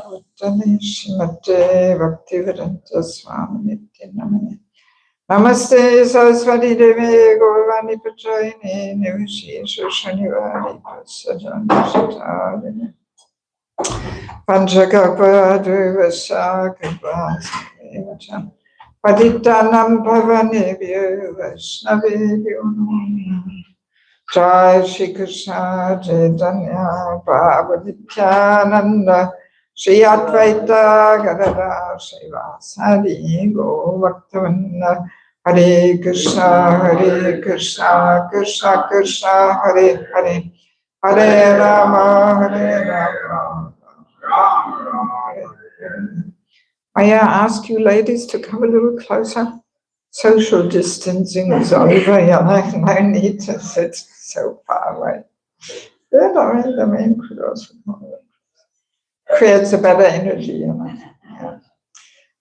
Bhutale Shrimate Bhaktivedanta Swami Namane. Namaste Saraswati Devi Gauravani Patrayani Nivishi Shanivari Pasadana Shatadini Panchakapa Vasakapa Patitanam Pavanebhyo Vaishnavebhyo Jai Shri Krishna Chaitanya Prabhu Nityananda Shri Advaita Gadadhar Srivasadi Govardhana Hare Krishna Krishna Krishna Hare Hare Hare Rama Rama Hare Hare. May I ask you ladies to come a little closer? Social distancing is over, no need to sit so far away. The main could also creates a better energy, Yeah.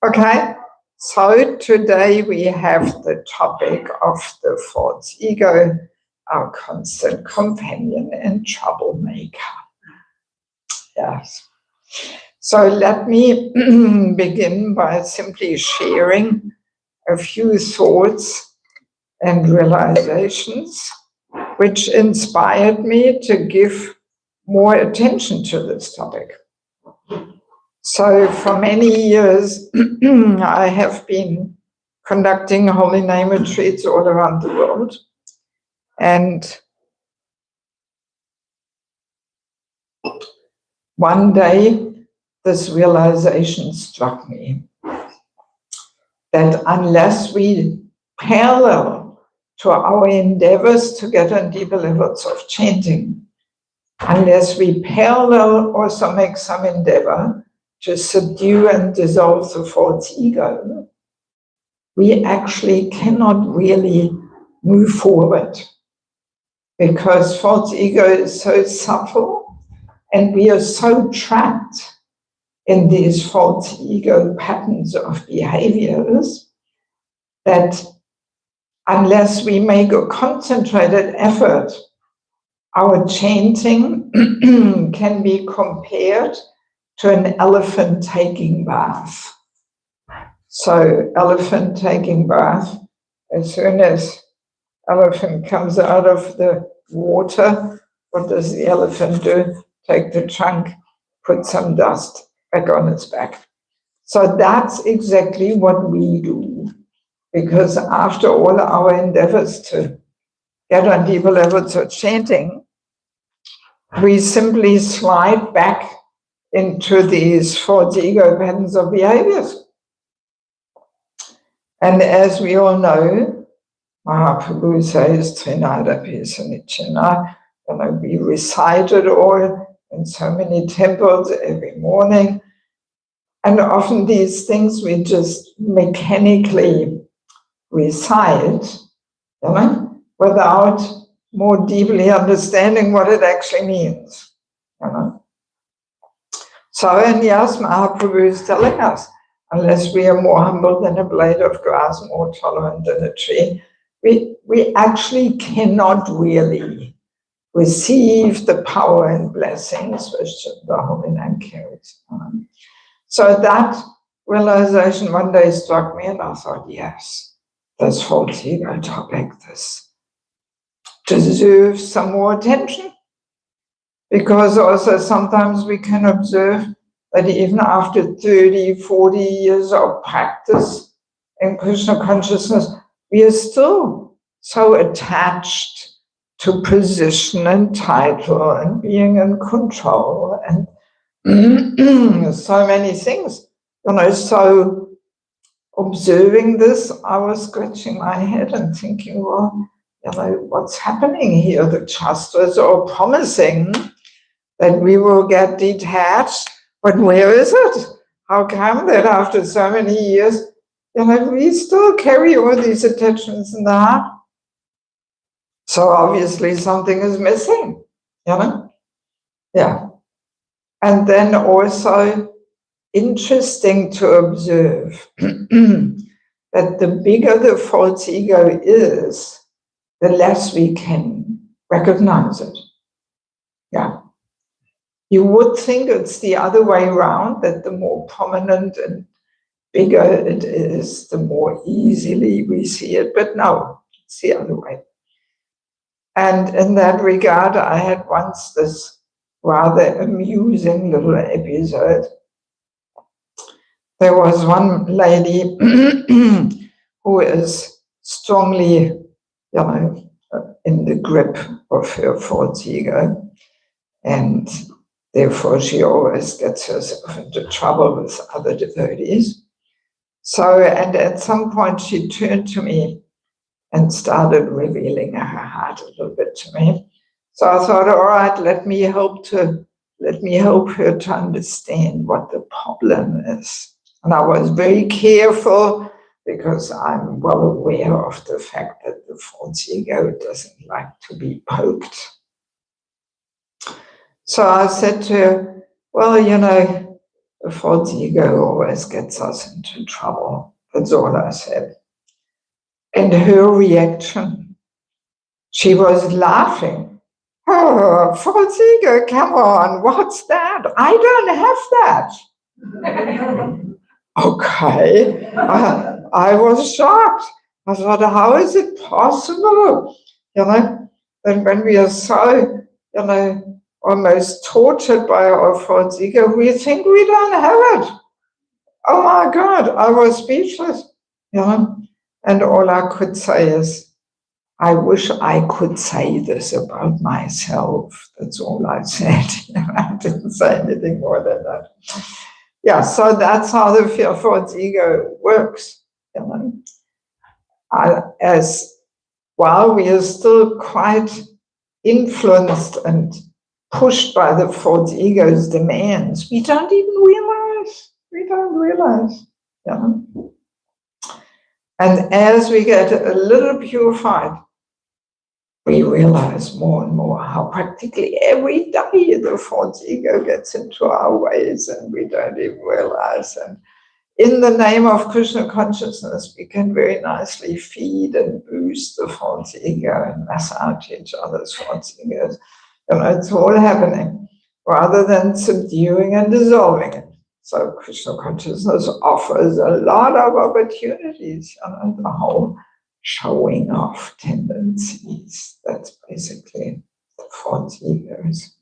Okay, so today we have the topic of the false ego, our constant companion and troublemaker. Yes. So let me begin by simply sharing a few thoughts and realizations which inspired me to give more attention to this topic. So for many years, I have been conducting holy name retreats all around the world. And one day, this realization struck me that unless we parallel to our endeavors to get on deeper levels of chanting, unless we parallel also make some endeavor to subdue and dissolve the false ego, we actually cannot really move forward, because false ego is so subtle and we are so trapped in these false ego patterns of behaviors that unless we make a concentrated effort, our chanting can be compared to an elephant taking bath. So elephant taking bath, as soon as elephant comes out of the water, what does the elephant do? Take the trunk, put some dust back on its back. So that's exactly what we do, because after all our endeavors to get on deeper levels of chanting, we simply slide back into these false ego patterns of behaviors. And as we all know, Mahaprabhu says, Trinadapi Sanichana, we recite it all in so many temples every morning. And often these things we just mechanically recite, without more deeply understanding what it actually means. So, and yes, Mahaprabhu is telling us, unless we are more humble than a blade of grass, more tolerant than a tree, we actually cannot really receive the power and blessings which the Holy Name carries. So that realization one day struck me, and I thought, yes, this false ego topic, this deserves some more attention. Because also sometimes we can observe that even after 30, 40 years of practice in Krishna consciousness, we are still so attached to position and title and being in control and so many things. So observing this, I was scratching my head and thinking, well, what's happening here? The Shastras are promising that we will get detached, but where is it? How come that after so many years, we still carry all these attachments in the heart? So obviously something is missing, Yeah. And then also interesting to observe that the bigger the false ego is, the less we can recognize it. Yeah. You would think it's the other way around, that the more prominent and bigger it is, the more easily we see it. But no, it's the other way. And in that regard, I had once this rather amusing little episode. There was one lady who is strongly, in the grip of her false ego, and therefore she always gets herself into trouble with other devotees. So, and at some point she turned to me and started revealing her heart a little bit to me. So I thought, all right, let me help her to understand what the problem is. And I was very careful, because I'm well aware of the fact that the false ego doesn't like to be poked. So I said to her, well, the false ego always gets us into trouble. That's all I said. And her reaction, she was laughing. Oh, false ego, come on, what's that? I don't have that. Okay, I was shocked. I thought, how is it possible? That when we are so, almost tortured by our false ego, we think we don't have it. Oh my God, I was speechless. And all I could say is, I wish I could say this about myself. That's all I said. I didn't say anything more than that. Yeah, so that's how the false ego works. As while we are still quite influenced and pushed by the false ego's demands, we don't even realize. We don't realize. And as we get a little purified, we realize more and more how practically every day the false ego gets into our ways and we don't even realize. And in the name of Krishna consciousness, we can very nicely feed and boost the false ego and massage each other's false egos. It's all happening rather than subduing and dissolving it. So Krishna consciousness offers a lot of opportunities, the whole showing off tendencies. That's basically the false ego's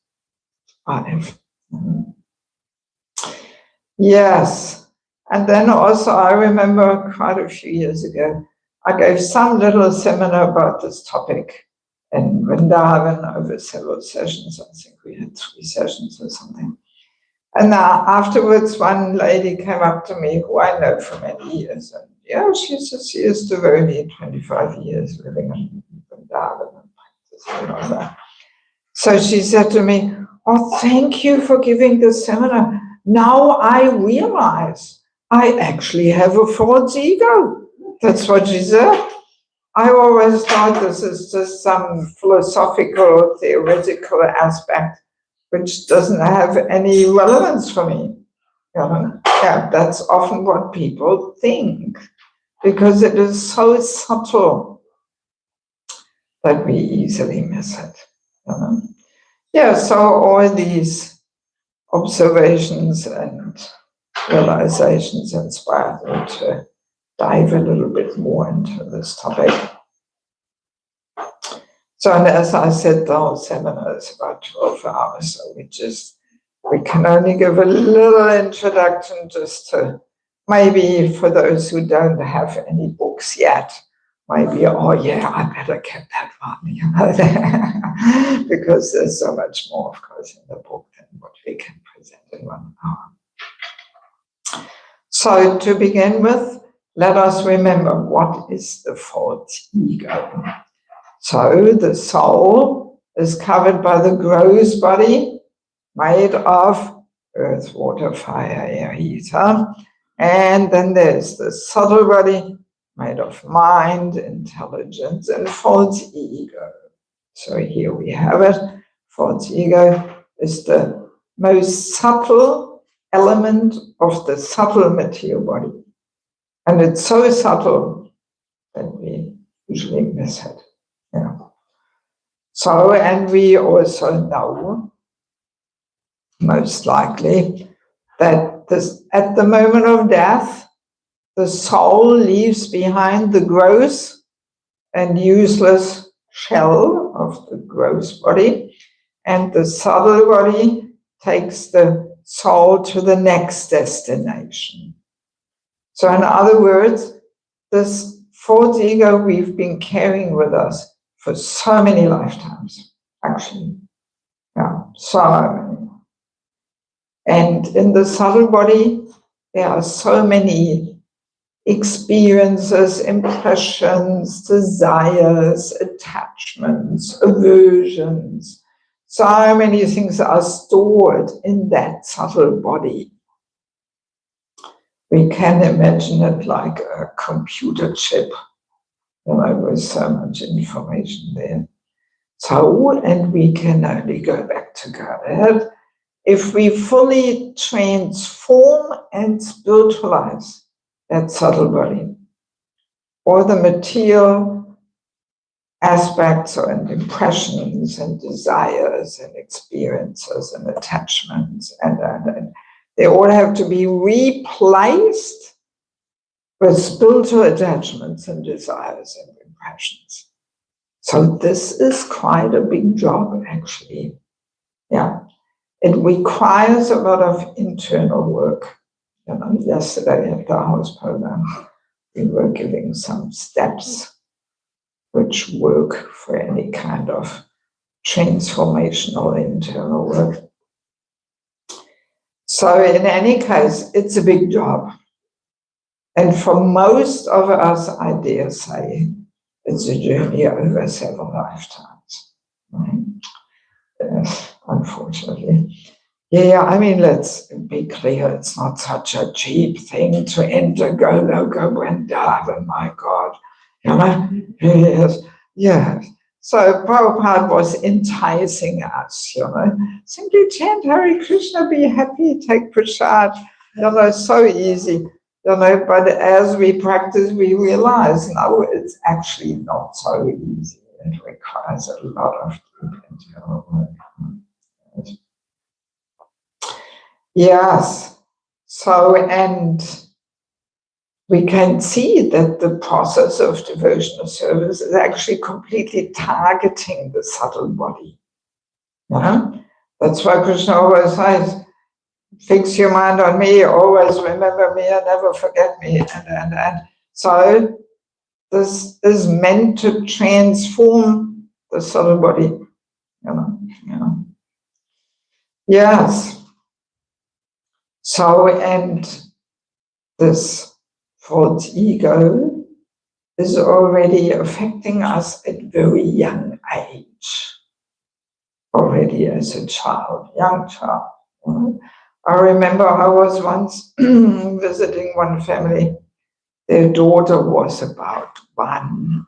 life. Yes. And then also I remember quite a few years ago, I gave some little seminar about this topic in Vrindavan over several sessions. I think we had 3 sessions or something. And afterwards, one lady came up to me who I know for many years. And she is devotee, 25 years living in Vrindavan and practicing and all that. So she said to me, oh, thank you for giving this seminar. Now I realize I actually have a false ego. That's what she said. I always thought this is just some philosophical, theoretical aspect which doesn't have any relevance for me. That's often what people think, because it is so subtle that we easily miss it. So all these observations and realizations inspired me to dive a little bit more into this topic. So, and as I said, the whole seminar is about 12 hours, so we can only give a little introduction just to, maybe for those who don't have any books yet, maybe, I better get that one, because there's so much more, of course, in the book than what we can present in 1 hour. So to begin with, let us remember, what is the false ego? So the soul is covered by the gross body, made of earth, water, fire, air, ether. And then there's the subtle body, made of mind, intelligence, and false ego. So here we have it. False ego is the most subtle element of the subtle material body. And it's so subtle that we usually miss it. So, and we also know most likely, that this, at the moment of death, the soul leaves behind the gross and useless shell of the gross body, and the subtle body takes the soul to the next destination. So in other words, this fourth ego we've been carrying with us for so many lifetimes, actually. Yeah, so many. And in the subtle body, there are so many experiences, impressions, desires, attachments, aversions. So many things are stored in that subtle body. We can imagine it like a computer chip, with so much information there. So, and we can only go back to God if we fully transform and spiritualize that subtle body, or the material aspects and impressions and desires and experiences and attachments, and they all have to be replaced with spiritual attachments and desires and impressions. So this is quite a big job, actually. Yeah, it requires a lot of internal work. Yesterday at the house program, we were giving some steps which work for any kind of transformational internal work. So in any case, it's a big job. And for most of us, I dare say, it's a journey over several lifetimes. Unfortunately. Yeah, I mean, let's be clear, it's not such a cheap thing to enter Goloka Vrindavan, my God. Yes. So Prabhupada was enticing us, simply chant Hare Krishna, be happy, take prasad, so easy. But as we practice, we realize, no, it's actually not so easy. It requires a lot of deep internal work. Yes. So, and we can see that the process of devotional service is actually completely targeting the subtle body. That's why Krishna always says, fix your mind on me, always remember me and never forget me. And so this is meant to transform the subtle body. Yes. So, and this false ego is already affecting us at very young age, already as a child, young child. I remember I was once visiting one family. Their daughter was about 1.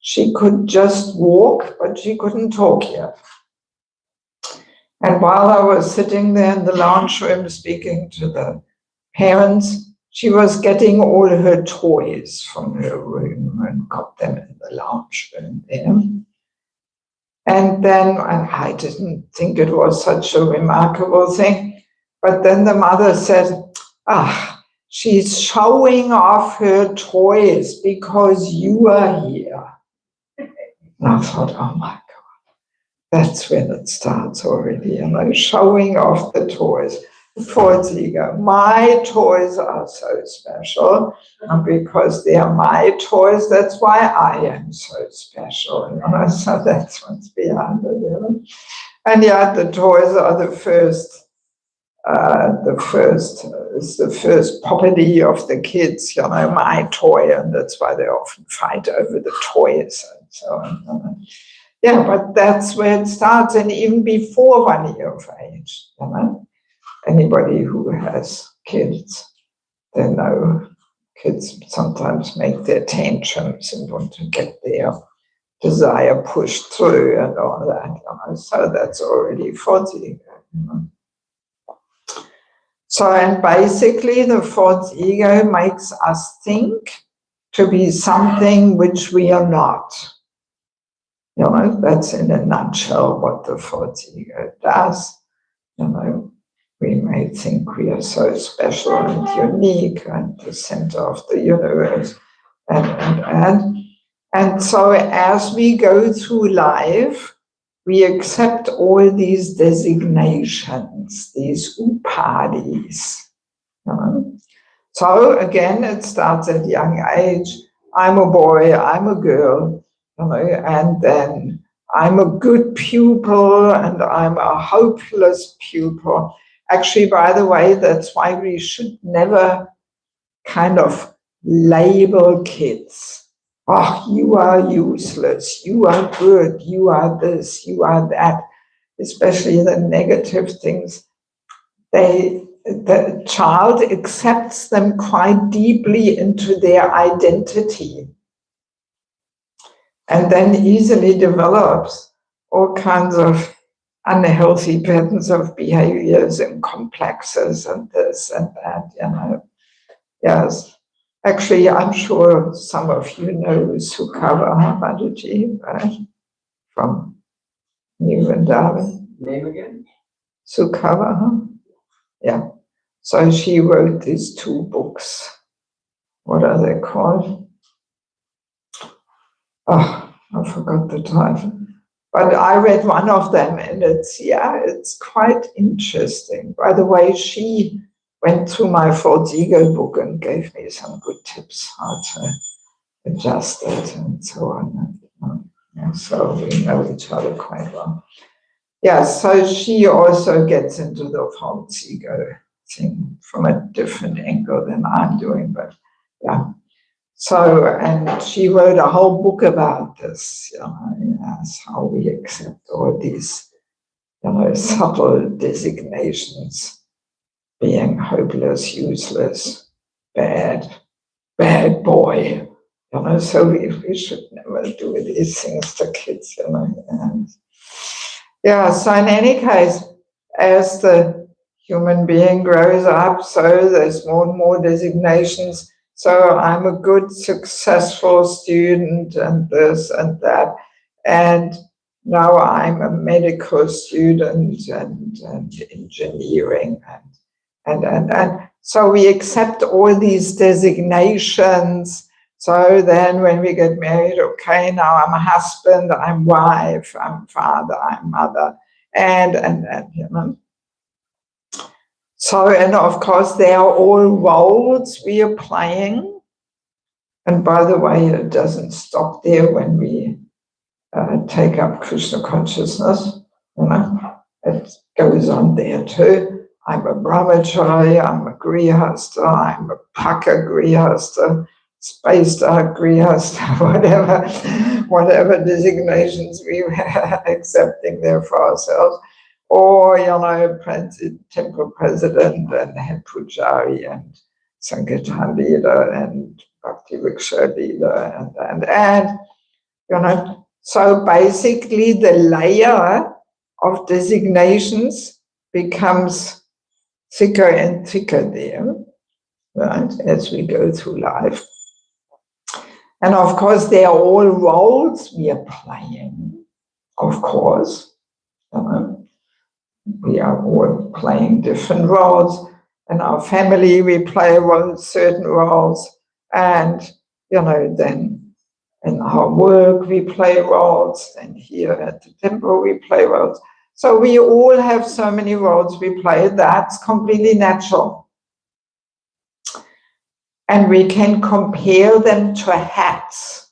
She could just walk, but she couldn't talk yet. And while I was sitting there in the lounge room speaking to the parents, she was getting all her toys from her room and got them in the lounge room there. And then, and I didn't think it was such a remarkable thing, but then the mother said, she's showing off her toys because you are here. And I thought, oh my God, that's when it starts already, showing off the toys. False ego. My toys are so special, and because they are my toys, that's why I am so special. So that's what's behind it. And yet the toys are the first property of the kids, my toy, and that's why they often fight over the toys and so on. Yeah, but that's where it starts, and even before 1 year of age. Anybody who has kids, they know kids sometimes make their tantrums and want to get their desire pushed through and all that. So that's already 40. So, and basically the false ego makes us think to be something which we are not. That's in a nutshell what the false ego does. we may think we are so special and unique and the center of the universe. And so as we go through life, we accept all these designations, these upadis. So again, it starts at young age. I'm a boy, I'm a girl, and then I'm a good pupil and I'm a hopeless pupil. Actually, by the way, that's why we should never kind of label kids. Oh, you are useless, you are good, you are this, you are that, especially the negative things. The child accepts them quite deeply into their identity and then easily develops all kinds of unhealthy patterns of behaviors and complexes and this and that, Yes. Actually, I'm sure some of you know Sukava Mataji, right? From New Vrindavan. Name again? Sukava, huh? Yeah. So she wrote these two books. What are they called? Oh, I forgot the title. But I read one of them and it's quite interesting. By the way, she went through my False Ego book and gave me some good tips how to adjust it and so on. Yeah, so we know each other quite well. Yeah, so she also gets into the False Ego thing from a different angle than I'm doing, but yeah. So, and she wrote a whole book about this, yes, how we accept all these, subtle designations, being hopeless, useless, bad boy, so we should never do these things to kids, and yeah, so in any case, as the human being grows up, so there's more and more designations. So I'm a good, successful student and this and that. And now I'm a medical student and engineering and so we accept all these designations. So then when we get married, okay, now I'm a husband, I'm wife, I'm father, I'm mother, and. So, and of course, they are all roles we are playing. And by the way, it doesn't stop there when we take up Krishna consciousness. It goes on there too. I'm a brahmachari, I'm a grihastha, I'm a paka grihastha, spaced out grihastha, whatever designations we were accepting there for ourselves. Or, temple president and head pujari and Sankirtan leader and Bhakti Viksha leader and so basically the layer of designations becomes thicker and thicker there, right, as we go through life. And of course, they are all roles we are playing, of course. We are all playing different roles. In our family, we play certain roles. And, then in our work, we play roles. And here at the temple, we play roles. So we all have so many roles we play. That's completely natural. And we can compare them to hats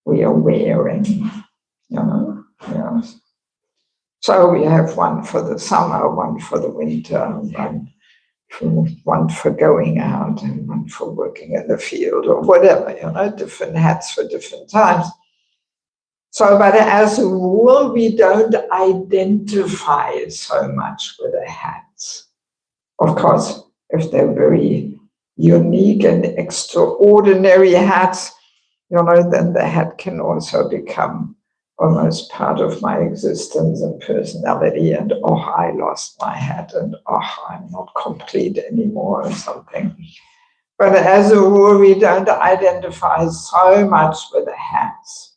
we are wearing, Yes. So we have one for the summer, one for the winter, one for going out and one for working in the field or whatever, different hats for different times. So, but as a rule, we don't identify so much with the hats. Of course, if they're very unique and extraordinary hats, then the hat can also become almost part of my existence and personality, and I lost my hat, and I'm not complete anymore or something. But as a rule, we don't identify so much with the hats.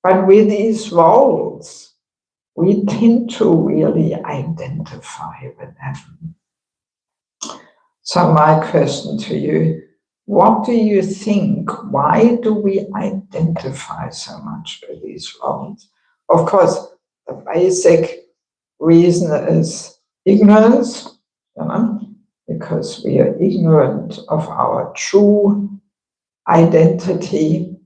But with these roles, we tend to really identify with them. So my question to you, what do you think? Why do we identify so much with these roles? Of course, the basic reason is ignorance, because we are ignorant of our true identity.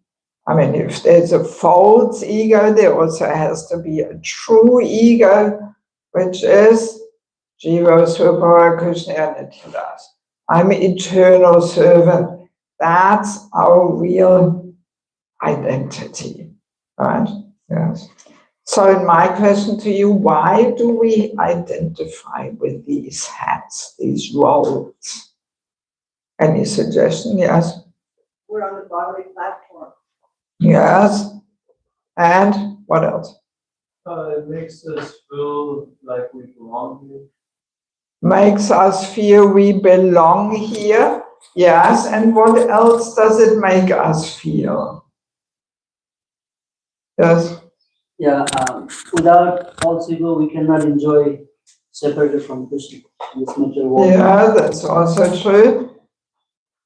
I mean, if there's a false ego, there also has to be a true ego, which is Jiva Svabhava Krishna Nityadas. I'm eternal servant. That's our real identity, right? Yes. So my question to you, why do we identify with these hats, these roles? Any suggestion? Yes? We're on the bodily platform. Yes. And what else? It makes us feel like we belong here. Makes us feel we belong here. Yes. And what else does it make us feel? Yes. Yeah, without false ego, we cannot enjoy separated from Krishna. This matter world. Yeah, that's also true.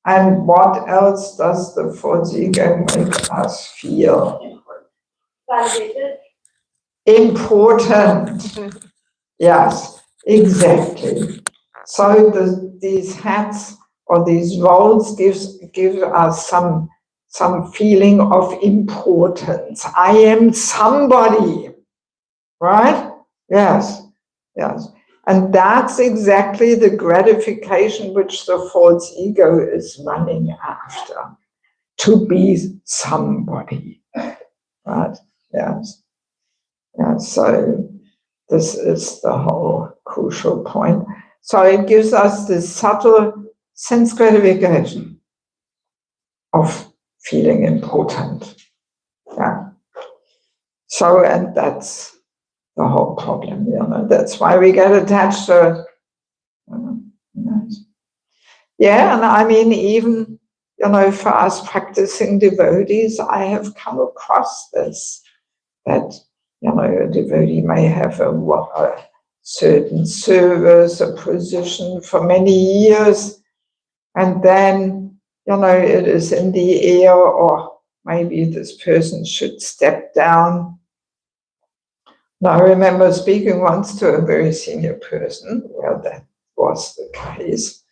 And what else does the false ego make us feel? Validated. Important. Yes, exactly. So these hats or these roles give us some feeling of importance. I am somebody, right? Yes, yes. And that's exactly the gratification which the false ego is running after, to be somebody, right? Yes. Yeah, so this is the whole crucial point. So it gives us this subtle sense gratification of feeling important. Yeah. So, and that's the whole problem, that's why we get attached to it. Yeah, and I mean, even, for us practicing devotees, I have come across this, that, a devotee may have a certain service, a position for many years, and then, it is in the air, or maybe this person should step down. Now, I remember speaking once to a very senior person where that was the case.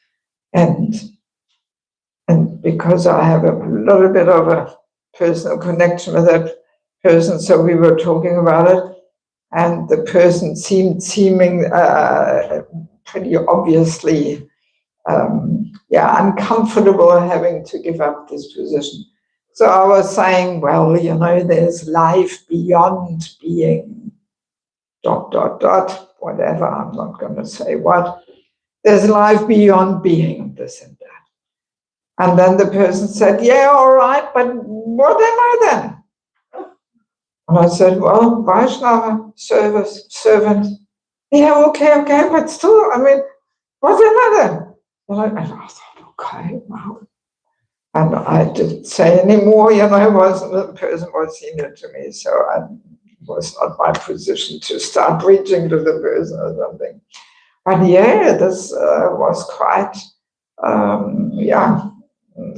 And because I have a little bit of a personal connection with that person, so we were talking about it, and the person seeming pretty obviously, uncomfortable having to give up this position. So I was saying, well, there's life beyond being ... whatever, I'm not going to say what. There's life beyond being this and that. And then the person said, yeah, all right, but what am I then? And I said, well, Vaishnava, servant. Yeah, okay, but still, I mean, what am I then? And I thought, okay, wow. And I didn't say anymore, the person was senior to me, so it was not my position to start preaching to the person or something. But yeah, this was quite,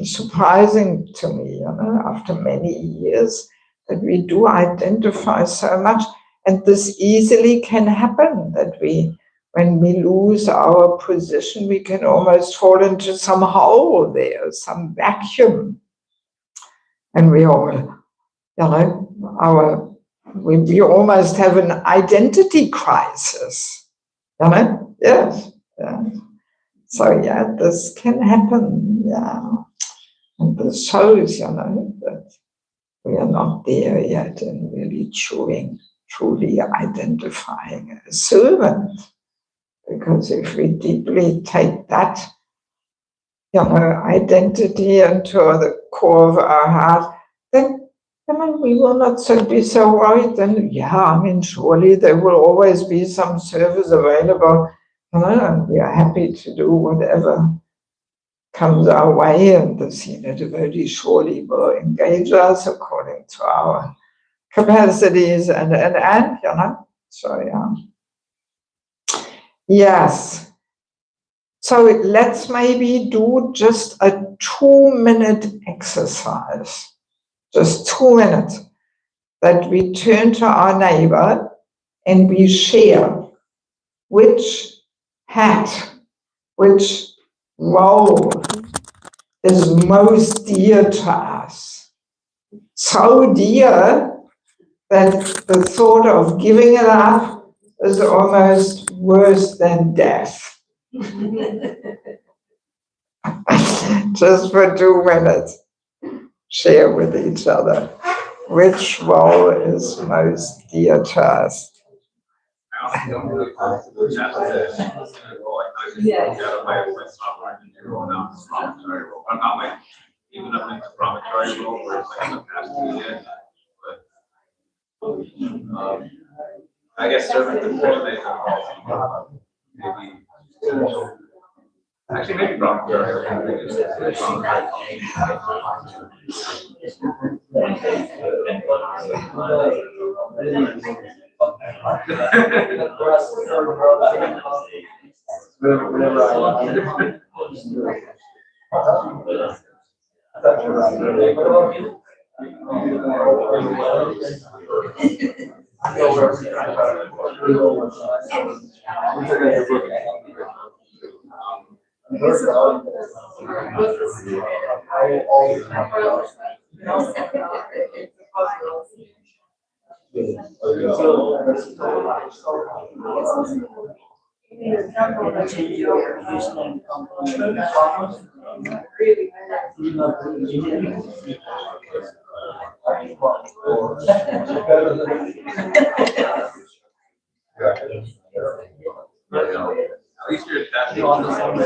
surprising to me, after many years, that we do identify so much. And this easily can happen, that when we lose our position, we can almost fall into some hole there, some vacuum. And we all, we almost have an identity crisis, Yes. So this can happen, And this shows, that we are not there yet in really truly identifying as servant. Because if we deeply take that, identity into the core of our heart, then we will not be so worried. Then, surely there will always be some service available, and we are happy to do whatever comes our way, and the senior devotee surely will engage us according to our capacities, and so yes. So let's maybe do just a 2-minute exercise, just 2 minutes, that we turn to our neighbor and we share which hat, which role is most dear to us. So dear that the thought of giving it up is almost worse than death. Just for 2 minutes, share with each other which role is most dear to us. Even up into proprietary role where it's like the past 2 years, but I guess serving the coordinator, maybe actually maybe proprietary. Whenever Change your education and company. At least you're attaching on the side.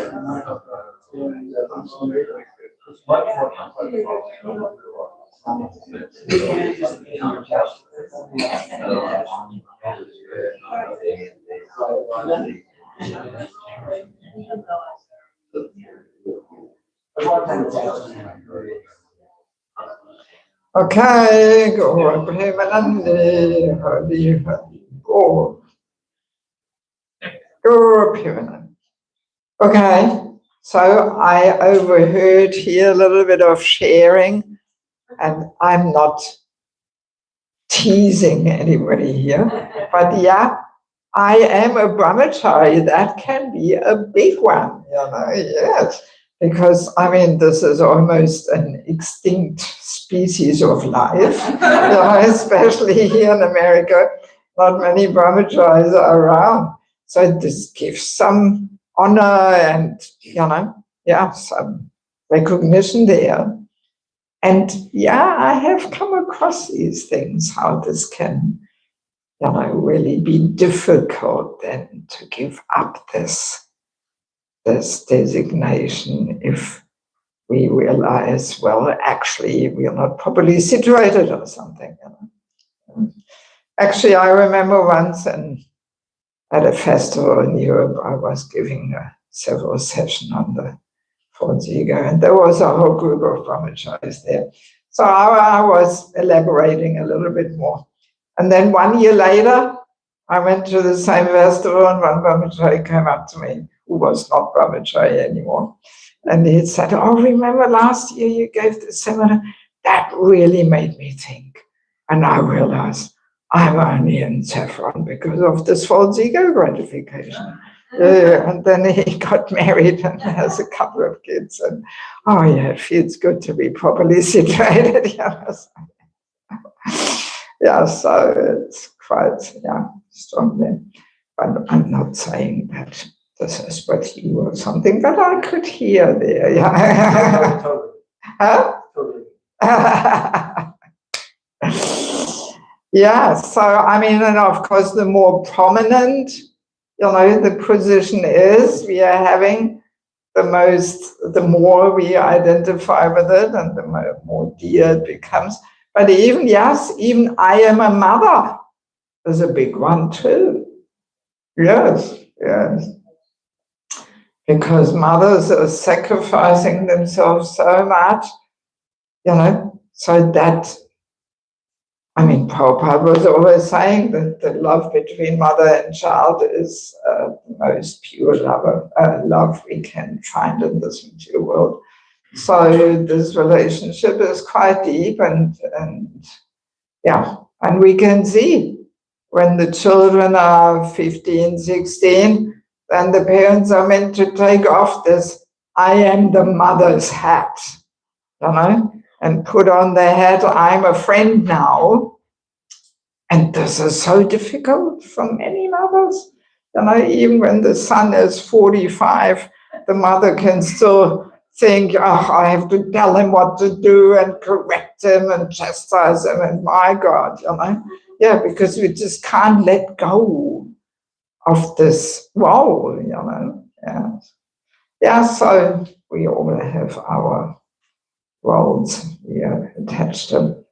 Okay, go Premanande, Hari Hari, go. Go Premanande. Okay, so I overheard here a little bit of sharing, and I'm not teasing anybody here, but yeah, I am a brahmachari. That can be a big one, yes. Because, I mean, this is almost an extinct species of life, especially here in America. Not many brahmacharis are around. So this gives some honor and, some recognition there. And yeah, I have come across these things, how this can, really be difficult then to give up this designation if we realize, well, actually, we are not properly situated or something. Actually, I remember once at a festival in Europe, I was giving several sessions on the false ego, and there was a whole group of brahmacharis there. So I was elaborating a little bit more. And then 1 year later, I went to the same festival, and one brahmachari came up to me, who was not brahmachari anymore. And he said, oh, remember last year you gave the seminar? That really made me think. And I realized I'm only in saffron because of this false ego gratification. And then he got married and has a couple of kids. And oh yeah, it feels good to be properly situated. Yeah, so it's quite, strong there. But I'm not saying that this is what you or something, but I could hear there. Yeah. Totally. Huh? Totally. Yeah, so I mean, and of course, the more prominent, the position is, we are having the more we identify with it and the more dear it becomes. But even I am a mother is a big one too. Yes. Because mothers are sacrificing themselves so much, so that I mean, Prabhupada was always saying that the love between mother and child is the most pure love we can find in this material world. So this relationship is quite deep, and we can see when the children are 15, 16, then the parents are meant to take off this "I am the mother's" hat, and put on their hat, "I'm a friend now." And this is so difficult for many mothers. Even when the son is 45, the mother can still think, "Oh, I have to tell him what to do and correct him and chastise him, and my God, Yeah, because we just can't let go of this role, Yeah, so we all have our roles we are attached to.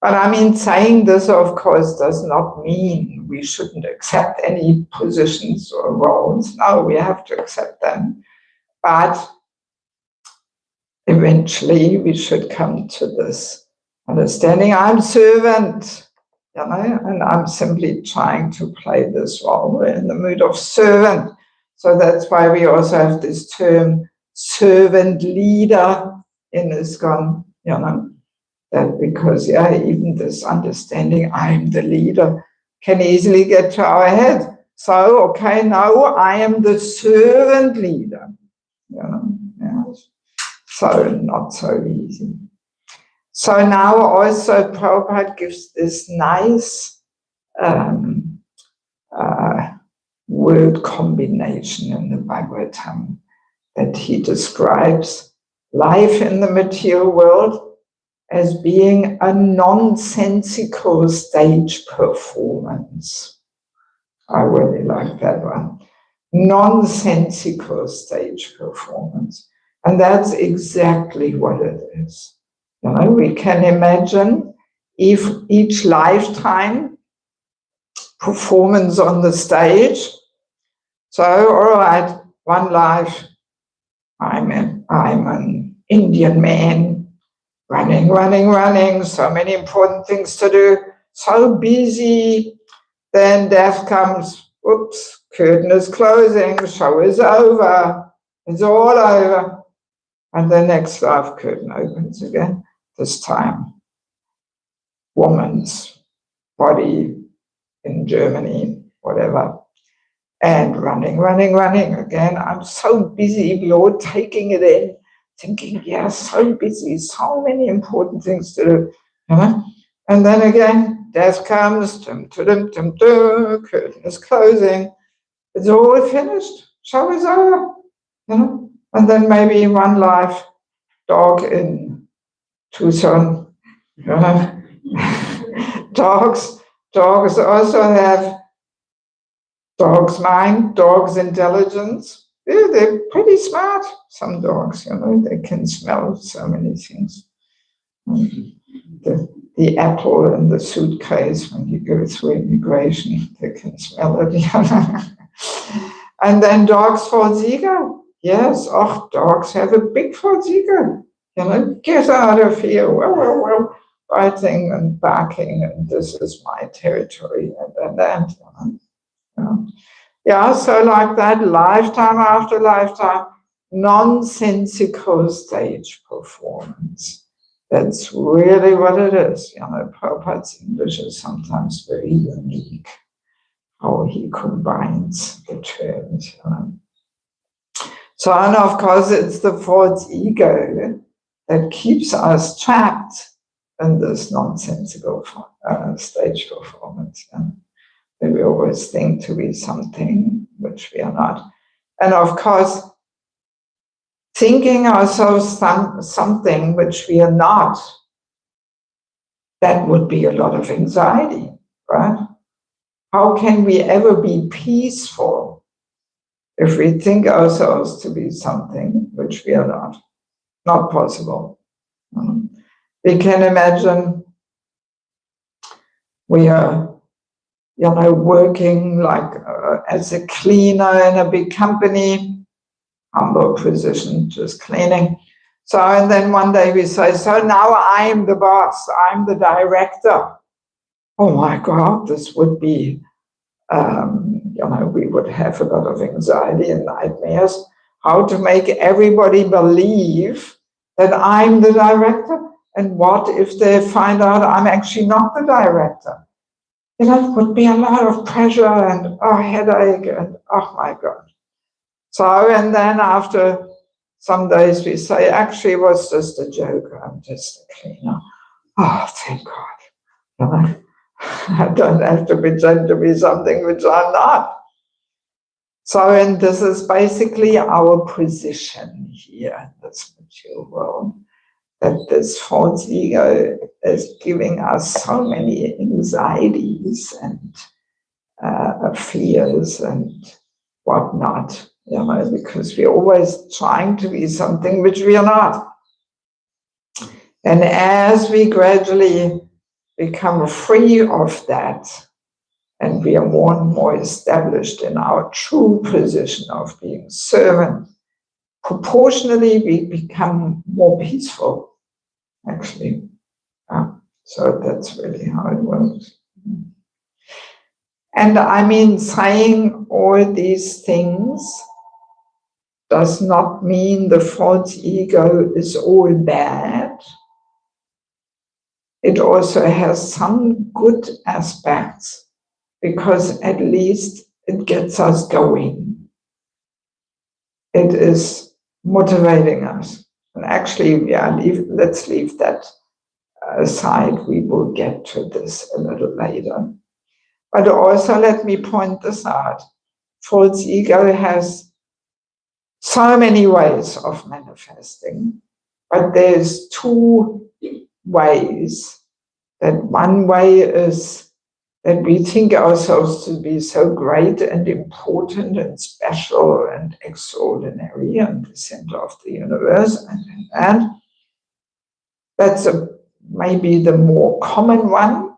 But I mean, saying this, of course, does not mean we shouldn't accept any positions or roles. No, we have to accept them. But eventually we should come to this understanding, I'm servant, and I'm simply trying to play this role. We're in the mood of servant. So that's why we also have this term servant leader in ISKCON, that because, even this understanding, I'm the leader, can easily get to our head. So, okay, now I am the servant leader, So not so easy. So now also Prabhupada gives this nice word combination in the Bhagavatam that he describes life in the material world as being a nonsensical stage performance. I really like that one. Nonsensical stage performance. And that's exactly what it is. We can imagine if each lifetime performance on the stage. So, all right, one life, I'm an Indian man, running, so many important things to do, so busy. Then death comes, oops, curtain is closing, show is over, it's all over. And the next life curtain opens again, this time. Woman's body in Germany, whatever. And running again. I'm so busy, we're all taking it in, thinking, so busy, so many important things to do. And then again, death comes, curtain is closing, it's all finished, show is over. And then maybe one life, dog in Tucson. Dogs also have dog's mind, dog's intelligence. They're pretty smart, some dogs, they can smell so many things. The apple in the suitcase, when you go through immigration, they can smell it. And then dogs Vollsieger. Yes, dogs have a big Vollsieger. Get out of here. Well, biting and barking, and this is my territory, and that. So like that, lifetime after lifetime, nonsensical stage performance. That's really what it is. Prabhupada's English is sometimes very unique, how he combines the terms. So, and of course, it's the false ego that keeps us trapped in this nonsensical stage performance. We always think to be something which we are not. And of course, thinking ourselves something which we are not, that would be a lot of anxiety, right? How can we ever be peaceful if we think ourselves to be something which we are not? Not possible. We can imagine we are working like as a cleaner in a big company, humble position, just cleaning. So, and then one day we say, so now I'm the boss, I'm the director. oh my God, this would be, we would have a lot of anxiety and nightmares. How to make everybody believe that I'm the director? And what if they find out I'm actually not the director? It would be a lot of pressure and a headache and oh my God. So, and then after some days we say, actually it was just a joke, I'm just a cleaner. Oh, thank God. I don't have to pretend to be something which I'm not. So, and this is basically our position here in this material world, that this false ego is giving us so many anxieties and fears and whatnot, because we're always trying to be something which we are not. And as we gradually become free of that, and we are more and more established in our true position of being servant, proportionally we become more peaceful, actually. So that's really how it works. And I mean, saying all these things does not mean the false ego is all bad. It also has some good aspects, because at least it gets us going. It is motivating us. And actually, let's leave that aside. We will get to this a little later. But also let me point this out. False ego has so many ways of manifesting, but there's two ways. That one way is that we think ourselves to be so great and important and special and extraordinary and the center of the universe, and that's maybe the more common one.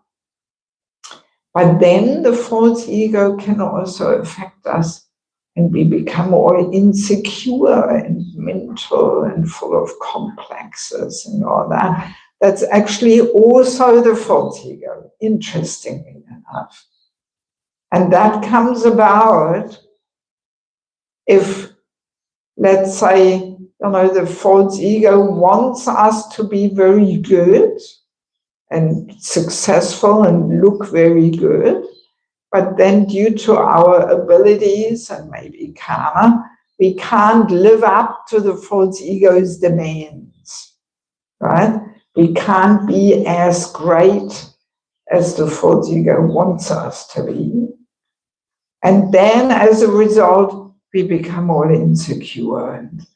But then the false ego can also affect us, and we become more insecure and mental and full of complexes and all that. That's actually also the false ego, interestingly enough. And that comes about if, let's say, the false ego wants us to be very good and successful and look very good, but then due to our abilities and maybe karma, we can't live up to the false ego's demands, right? We can't be as great as the false ego wants us to be. And then as a result, we become all insecure and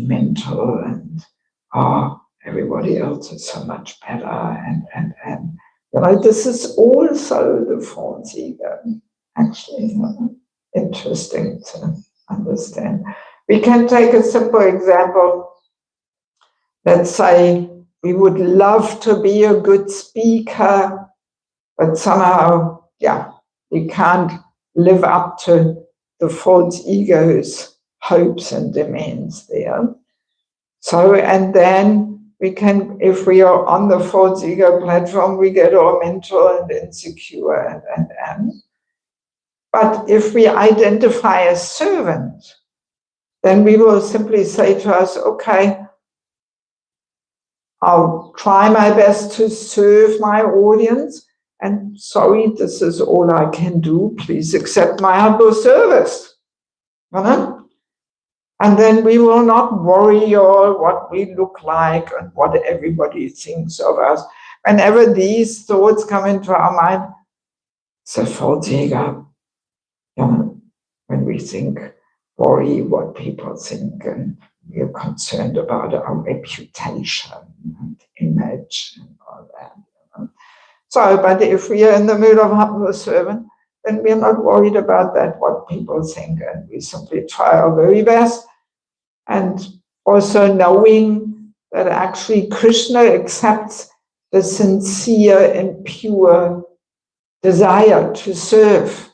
mental and, everybody else is so much better. And this is also the false ego, actually. Interesting to understand. We can take a simple example. Let's say we would love to be a good speaker, but somehow, we can't live up to the false ego's hopes and demands there. So, and then we can, if we are on the false ego platform, we get all mental and insecure and. But if we identify as servant, then we will simply say to us, okay, I'll try my best to serve my audience, and sorry, this is all I can do. Please accept my humble service. And then we will not worry all what we look like and what everybody thinks of us. Whenever these thoughts come into our mind, it's a false ego. When we worry what people think, and we are concerned about our reputation and image and all that. So, but if we are in the mood of humble servant, then we are not worried about that, what people think, and we simply try our very best. And also knowing that actually Krishna accepts the sincere and pure desire to serve.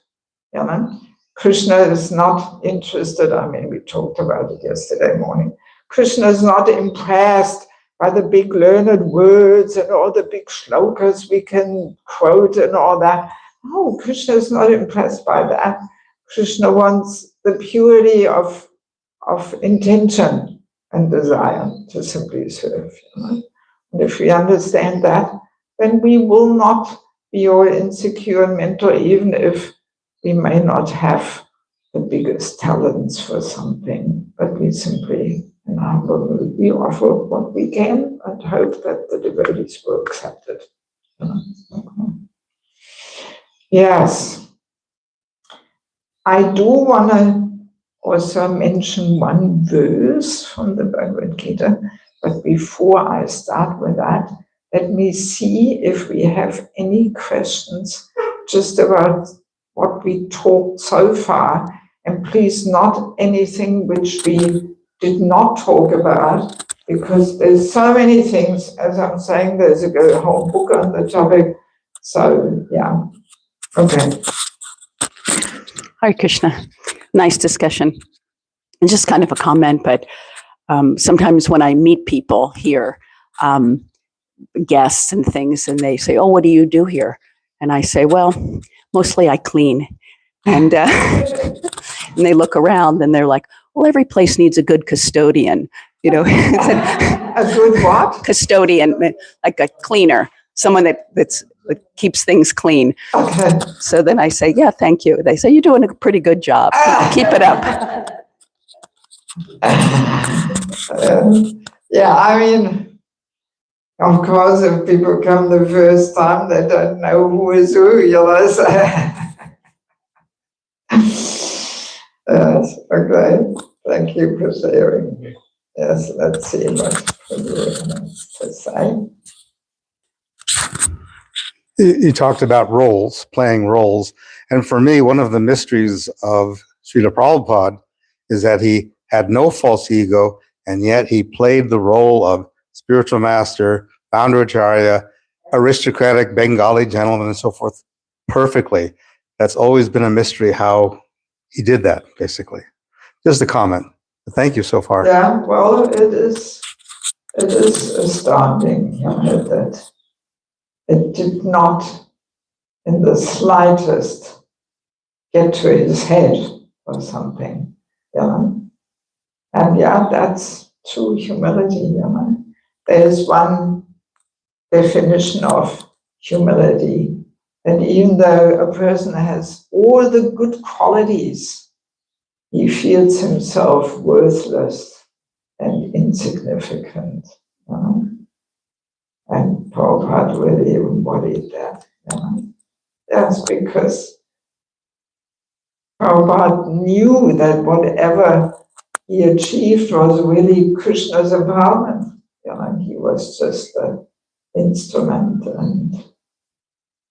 Krishna is not interested, we talked about it yesterday morning. Krishna is not impressed by the big learned words and all the big shlokas we can quote and all that. No, Krishna is not impressed by that. Krishna wants the purity of intention and desire to simply serve. And if we understand that, then we will not be all insecure and mental, even if we may not have the biggest talents for something, but we simply, in humble mood, we offer what we can and hope that the devotees will accept it. Yes. I do want to also mention one verse from the Bhagavad Gita, but before I start with that, let me see if we have any questions just about what we talked so far, and please not anything which we did not talk about, because there's so many things, as I'm saying, there's a whole book on the topic. So, yeah. Okay. Hare Krishna. Nice discussion. And just kind of a comment, but sometimes when I meet people here, guests and things, and they say, "Oh, what do you do here?" And I say, "Well, mostly I clean." And, and they look around and they're like, "Well, every place needs a good custodian, you know." A good what? Custodian, like a cleaner, someone that keeps things clean. Okay. So then I say, "Yeah, thank you." They say, "You're doing a pretty good job. Keep it up." Yeah, I mean, of course, if people come the first time, they don't know who is who, you know. So. Yes, okay. Thank you for sharing. Yes, let's see what you have to say. You talked about roles, playing roles. And for me, one of the mysteries of Srila Prabhupada is that he had no false ego, and yet he played the role of spiritual master, founder acharya, aristocratic Bengali gentleman, and so forth perfectly. That's always been a mystery how he did that, basically. Just a comment. Thank you so far. Yeah, well, it is astounding, you know, that it did not in the slightest get to his head or something, you know. And yeah, that's true humility, you know. There's one definition of humility, that even though a person has all the good qualities, he feels himself worthless and insignificant, you know. And Prabhupada really embodied that, you know. That's because Prabhupada knew that whatever he achieved was really Krishna's empowerment. You know, he was just an instrument,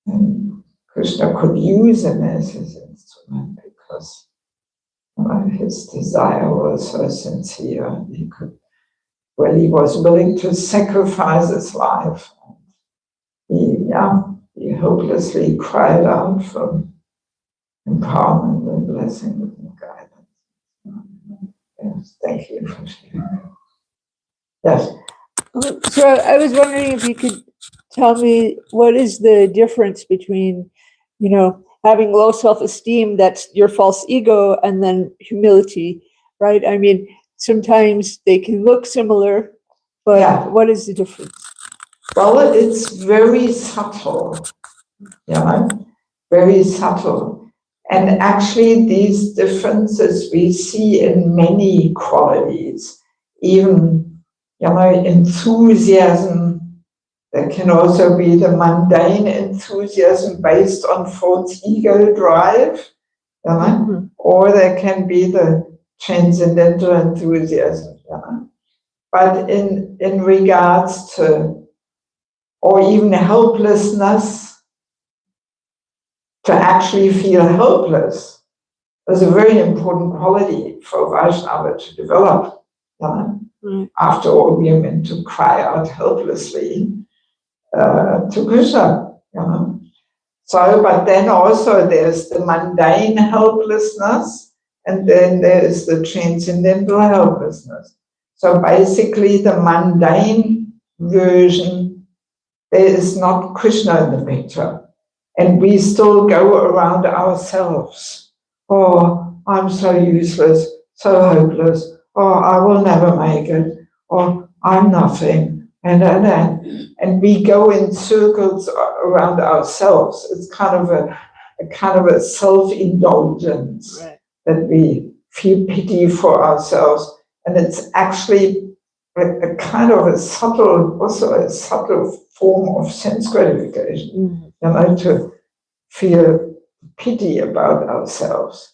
and Krishna could use him as his instrument because, you know, his desire was so sincere. He was willing to sacrifice his life. He hopelessly cried out for empowerment and blessing and guidance. Yes, thank you for sharing. Yes. So I was wondering if you could tell me what is the difference between, you know, having low self-esteem, that's your false ego, and then humility, right? I mean, sometimes they can look similar, but Yeah. what is the difference? Well, it's very subtle, you know, very subtle. And actually, these differences we see in many qualities, even, you know, enthusiasm. There can also be the mundane enthusiasm based on false ego drive, you know, or there can be the transcendental enthusiasm, you know. But in regards to, or even helplessness, to actually feel helpless is a very important quality for Vaishnava to develop. You know? After all, we are meant to cry out helplessly to Krishna. You know? So, but then also there's the mundane helplessness, and then there's the transcendental helplessness. So basically, the mundane version, there is not Krishna in the picture. And we still go around ourselves. Oh, I'm so useless, so hopeless. Oh, I will never make it. Or I'm nothing. And we go in circles around ourselves. It's kind of a self-indulgence Right. that we feel pity for ourselves. And it's actually a kind of a subtle form of sense gratification, to feel pity about ourselves.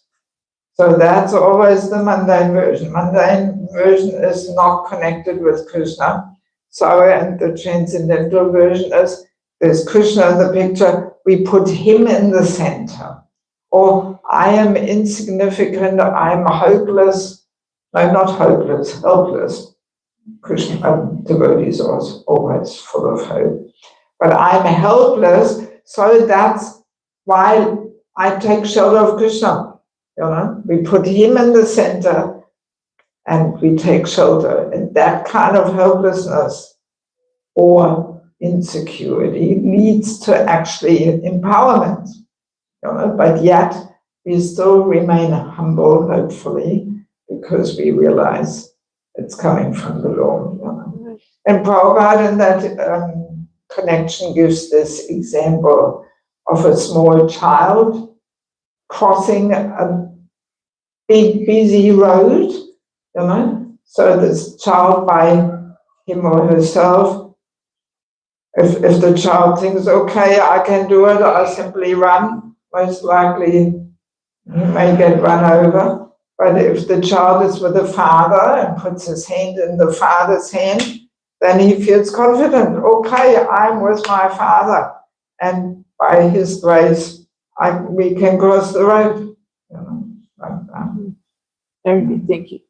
So that's always the mundane version. Mundane version is not connected with Krishna. So, and the transcendental version is there's Krishna in the picture, we put him in the center. Or I am insignificant, I'm hopeless. No, not hopeless, helpless. Krishna devotees are always full of hope. But I'm helpless, so that's why I take shelter of Krishna. We put him in the center and we take shelter. And that kind of helplessness or insecurity leads to actually empowerment. But yet we still remain humble, hopefully, because we realize it's coming from the Lord. And Prabhupada in that connection gives this example of a small child crossing a big, busy road, So this child, by him or herself, if the child thinks, okay, I can do it, I simply run, most likely he may get run over. But if the child is with the father and puts his hand in the father's hand, then he feels confident. Okay, I'm with my father, and by his grace, we can cross the road. Very good, thank you.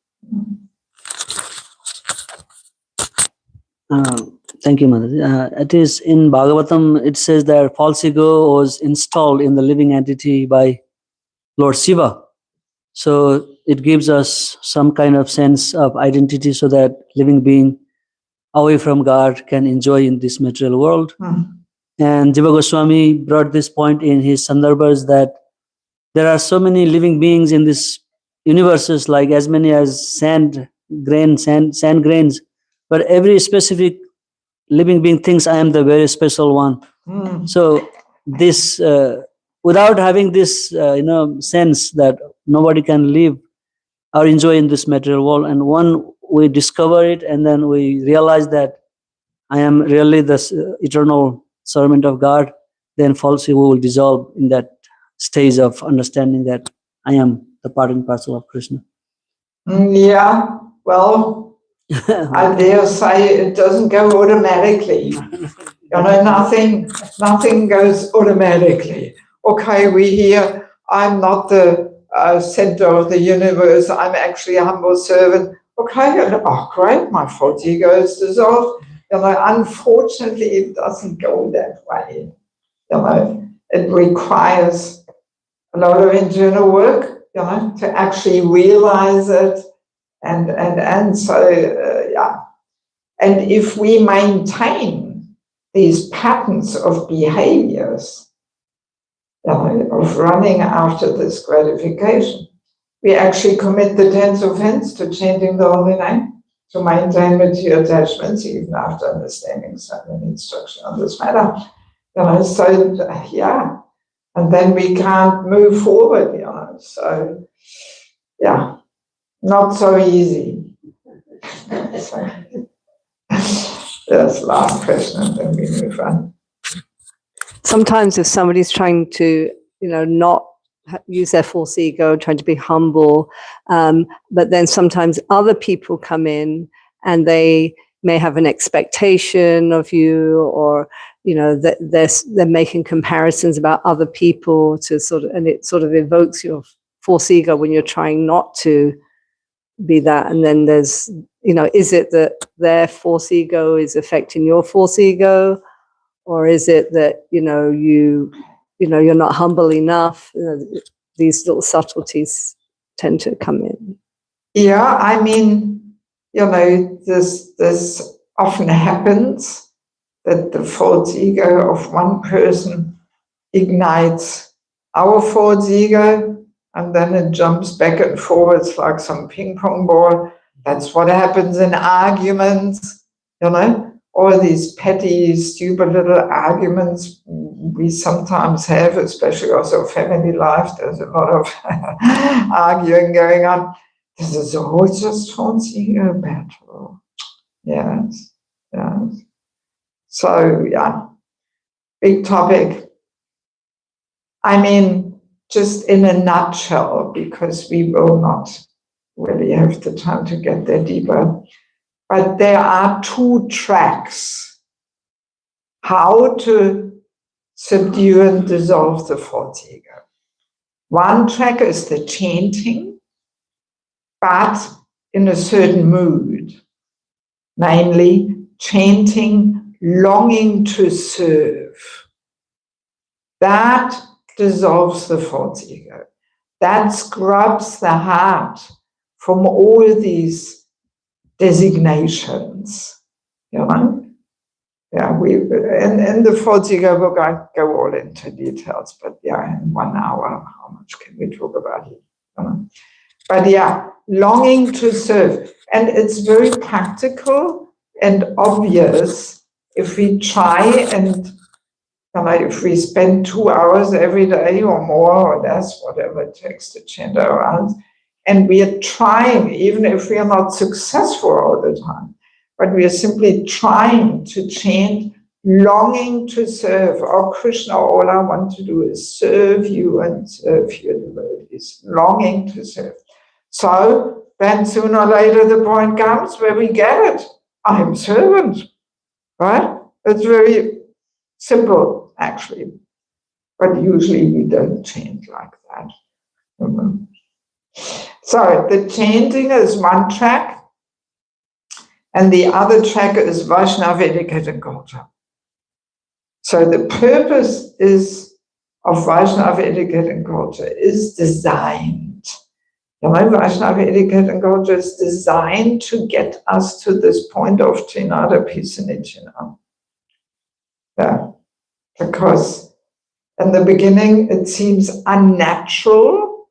Thank you, Mother. It is in Bhagavatam, it says that false ego was installed in the living entity by Lord Shiva. So it gives us some kind of sense of identity so that living being away from God can enjoy in this material world. And Jiva Goswami brought this point in his Sandarbhas that there are so many living beings in this universes, like as many as sand grains, but every specific living being thinks I am the very special one. So this, without having this, sense that nobody can live or enjoy in this material world, and when we discover it, and then we realize that I am really the eternal servant of God, then false ego will dissolve in that stage of understanding that I am the part and parcel of Krishna. Yeah, well, I dare say it doesn't go automatically. Nothing goes automatically. Okay, we hear, I'm not the center of the universe, I'm actually a humble servant. Okay, and, oh great, my false ego is dissolved. Unfortunately, it doesn't go that way. It requires a lot of internal work, to actually realize it. And so, yeah. And if we maintain these patterns of behaviors, of running after this gratification, we actually commit the 10th offense to chanting the holy name, to maintain material attachments, even after understanding certain instruction on this matter. So, yeah. And then we can't move forward, So, yeah. Not so easy. So, that's the last question, and then we move on. Sometimes if somebody's trying to, not use their false ego, trying to be humble, but then sometimes other people come in and they may have an expectation of you, or that they're making comparisons about other people and it sort of evokes your false ego when you're trying not to be that. And then there's, is it that their false ego is affecting your false ego, or is it that you're not humble enough? These little subtleties tend to come in. Yeah, I mean, this often happens that the false ego of one person ignites our false ego, and then it jumps back and forwards like some ping pong ball. That's what happens in arguments, you know, all these petty, stupid little arguments we sometimes have, especially also family life. There's a lot of arguing going on. This is all just false ego battle. Yes, yes. So, yeah, big topic. I mean, just in a nutshell, because we will not really have the time to get there deeper, but there are two tracks how to subdue and dissolve the false ego. One track is the chanting, but in a certain mood, namely chanting, longing to serve. That dissolves the false ego. That scrubs the heart from all these designations, you know? Yeah, in the false ego book, I go all into details, but yeah, in 1 hour, how much can we talk about it? You know? But yeah, longing to serve. And it's very practical and obvious if we try and if we spend 2 hours every day or more or less, whatever it takes to chant our rounds, and we are trying, even if we are not successful all the time, but we are simply trying to chant, longing to serve. Oh, Krishna, all I want to do is serve you and serve your devotees, longing to serve. So then sooner or later the point comes where we get it. I'm servant, right? It's very simple, actually. But usually we don't chant like that. Mm-hmm. So the chanting is one track, and the other track is Vaishnava etiquette and culture. So the purpose of Vaishnava etiquette and culture is designed. You know, Vaishnava etiquette and culture is designed to get us to this point of Trinada, peace and Nityanam. Yeah. Because in the beginning it seems unnatural,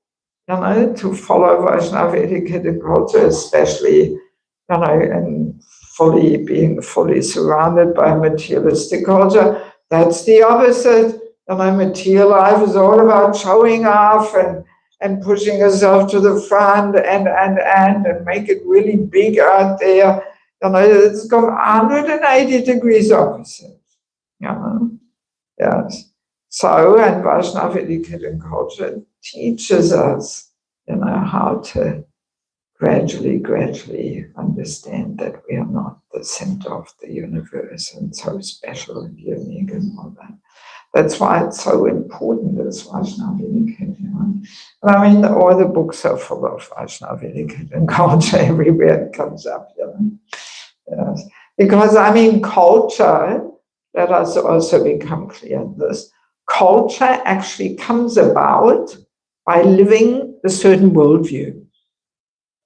you know, to follow Vaishnava etiquette and culture, especially, you know, and being fully surrounded by materialistic culture. That's the opposite. You know, material life is all about showing off and pushing yourself to the front and make it really big out there. You know, it's come 180 degrees opposite. You know? Yes. So, and Vaishnava etiquette and culture teaches us, you know, how to gradually understand that we are not the center of the universe and so special and unique and all that. That's why it's so important, this Vaishnava etiquette, you know. And I mean, all the books are full of Vaishnava etiquette and culture everywhere it comes up, you know. Yes. Because, I mean, culture, let us also become clear in this, culture actually comes about by living a certain worldview,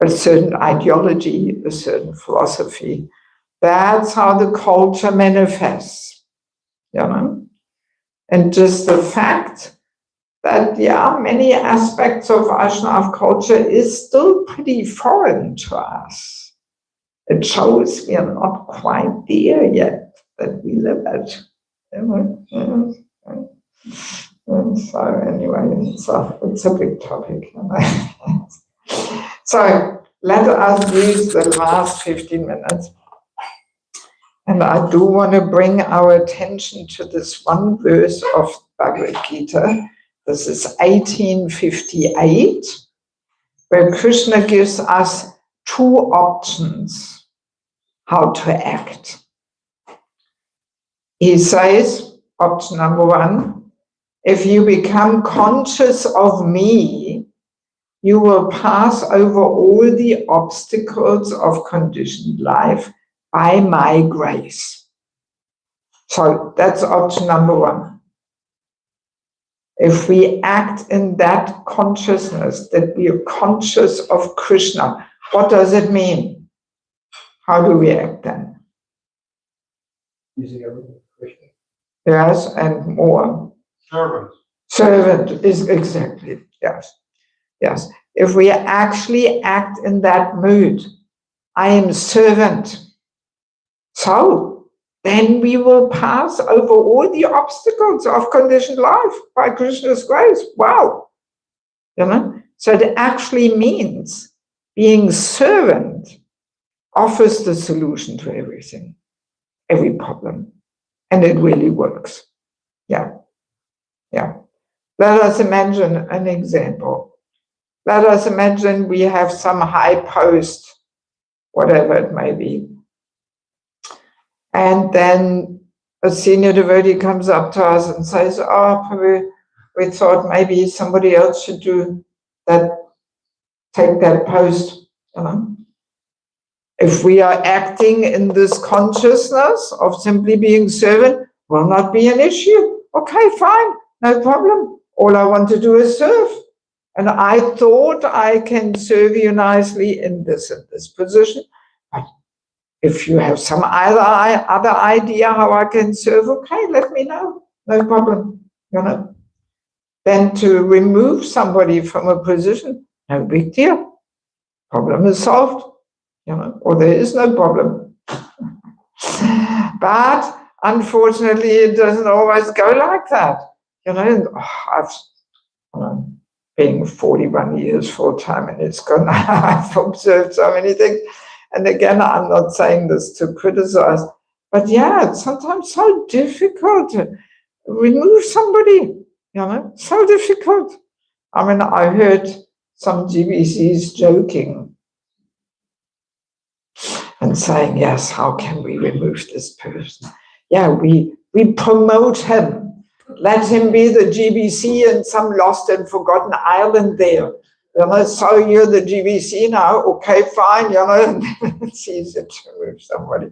a certain ideology, a certain philosophy. That's how the culture manifests, you know. And just the fact that, yeah, many aspects of Vaishnava culture is still pretty foreign to us. It shows we are not quite there yet, that we live it. You know? So anyway, it's a big topic. You know? So let us use the last 15 minutes. And I do want to bring our attention to this one verse of Bhagavad Gita. This is 1858, where Krishna gives us two options how to act. He says, option number one, if you become conscious of me, you will pass over all the obstacles of conditioned life by my grace. So that's option number one. If we act in that consciousness, that we are conscious of Krishna, what does it mean? How do we act then? Using everything. Yes, and more. Servant. Servant is exactly, yes. Yes. If we actually act in that mood, I am servant. So then we will pass over all the obstacles of conditioned life by Krishna's grace. Wow. You know? So it actually means being servant offers the solution to everything, every problem. And it really works. Yeah. Yeah. Let us imagine an example. Let us imagine we have some high post, whatever it may be. And then a senior devotee comes up to us and says, oh, Prabhu, we thought maybe somebody else should do that, take that post, you know. If we are acting in this consciousness of simply being servant, will not be an issue. Okay, fine, no problem. All I want to do is serve. And I thought I can serve you nicely in this position. But if you have some other idea how I can serve, okay, let me know. No problem. You know. Then to remove somebody from a position, no big deal. Problem is solved. You know, or there is no problem. But unfortunately, it doesn't always go like that. You know, I've been 41 years full time, and it's gone. I've observed so many things. And again, I'm not saying this to criticize, but yeah, it's sometimes so difficult to remove somebody. You know, so difficult. I mean, I heard some GBCs joking and saying, yes, how can we remove this person? Yeah, we promote him. Let him be the GBC in some lost and forgotten island there. You know, so you're the GBC now, okay, fine, you know, and it's easier to remove somebody,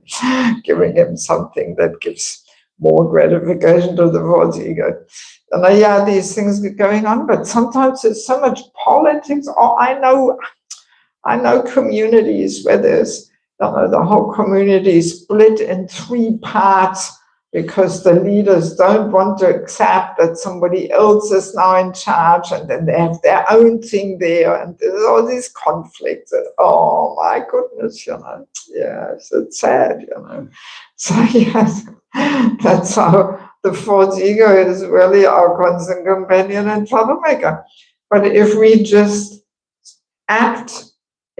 giving him something that gives more gratification to the false ego. And yeah, these things are going on, but sometimes there's so much politics. Oh, I know communities where there's, you know, the whole community is split in 3 parts because the leaders don't want to accept that somebody else is now in charge, and then they have their own thing there, and there's all these conflicts. And, oh my goodness, you know, yes, it's sad, you know. So yes, that's how the false ego is really our constant companion and troublemaker. But if we just act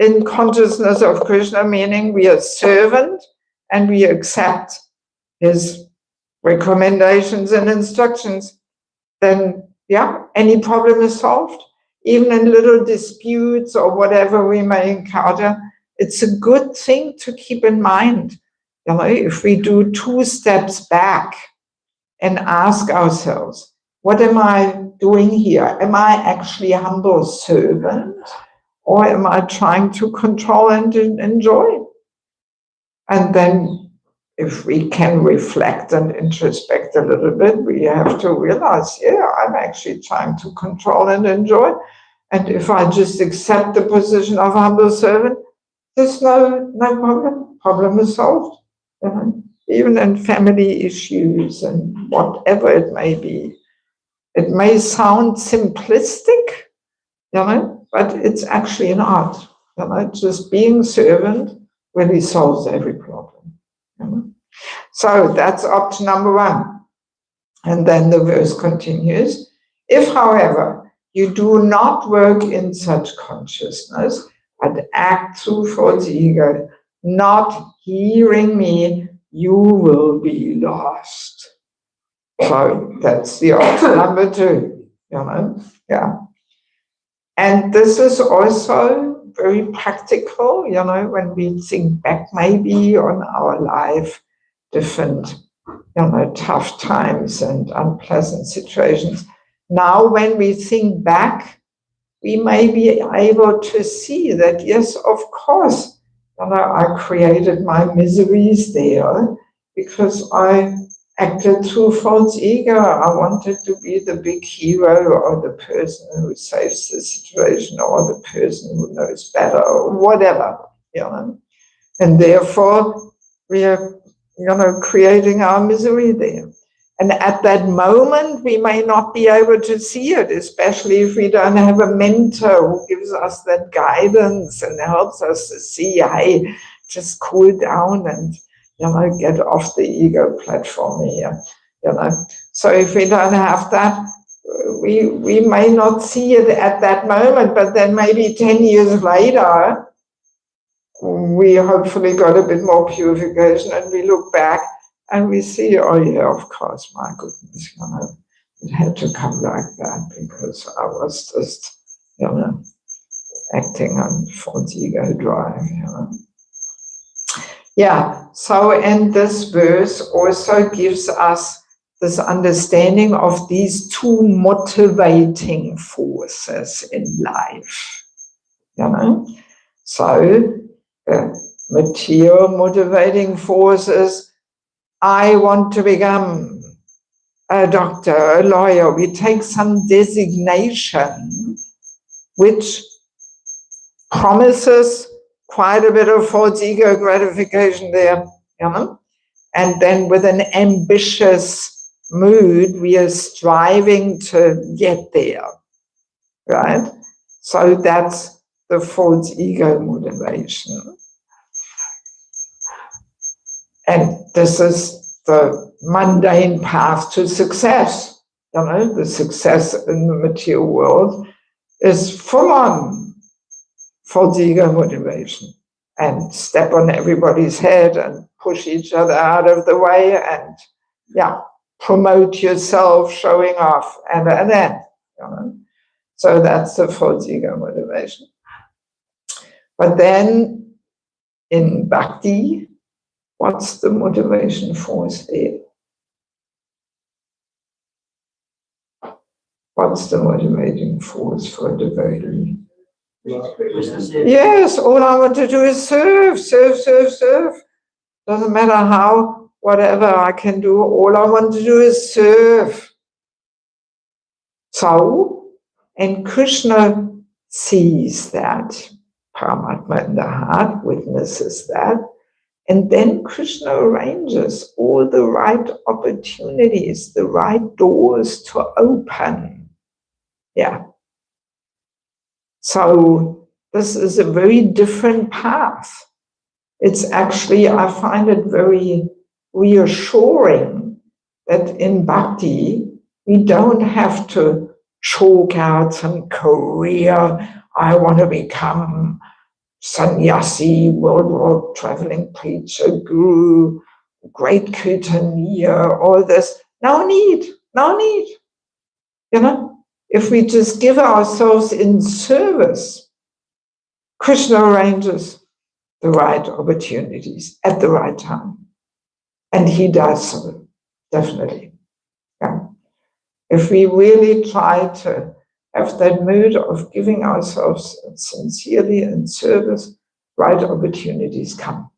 in consciousness of Krishna, meaning we are servant and we accept his recommendations and instructions, then yeah, any problem is solved. Even in little disputes or whatever we may encounter, it's a good thing to keep in mind. You know, if we do 2 steps back and ask ourselves, what am I doing here? Am I actually a humble servant? Or am I trying to control and enjoy? And then if we can reflect and introspect a little bit, we have to realize, yeah, I'm actually trying to control and enjoy. And if I just accept the position of humble servant, there's no problem. Problem is solved. You know? Even in family issues and whatever it may be. It may sound simplistic, you know, but it's actually an art. You know, just being servant really solves every problem. You know? So that's option number 1. And then the verse continues. If, however, you do not work in such consciousness, but act through false ego, not hearing me, you will be lost. So that's the option number 2. You know, yeah. And this is also very practical, you know, when we think back maybe on our life, different, you know, tough times and unpleasant situations. Now, when we think back, we may be able to see that, yes, of course, you know, I created my miseries there because I acted through false ego. I wanted to be the big hero or the person who saves the situation or the person who knows better or whatever, you know. And therefore, we creating our misery there. And at that moment, we may not be able to see it, especially if we don't have a mentor who gives us that guidance and helps us to see, hey, just cool down and, get off the ego platform here, So if we don't have that, we may not see it at that moment, but then maybe 10 years later, we hopefully got a bit more purification and we look back and we see, oh yeah, of course, my goodness, it had to come like that because I was just, acting on false ego drive, Yeah, so, and this verse also gives us this understanding of these two motivating forces in life, So, material motivating forces, I want to become a doctor, a lawyer. We take some designation which promises quite a bit of false ego gratification there, And then with an ambitious mood, we are striving to get there, right? So that's the false ego motivation. And this is the mundane path to success. The success in the material world is full on false ego motivation and step on everybody's head and push each other out of the way and, promote yourself, showing off, and then, So that's the false ego motivation. But then in bhakti, what's the motivation force there? What's the motivating force for a devotee? Yes, all I want to do is serve. Doesn't matter how, whatever I can do, all I want to do is serve. So, and Krishna sees that. Paramatma in the heart witnesses that. And then Krishna arranges all the right opportunities, the right doors to open. Yeah. So this is a very different path. It's actually, I find it very reassuring that in bhakti, we don't have to chalk out some career. I want to become sannyasi, world traveling preacher, guru, great kirtaniya, all this. No need. If we just give ourselves in service, Krishna arranges the right opportunities at the right time. And he does so, definitely. Yeah. If we really try to have that mood of giving ourselves sincerely in service, right opportunities come.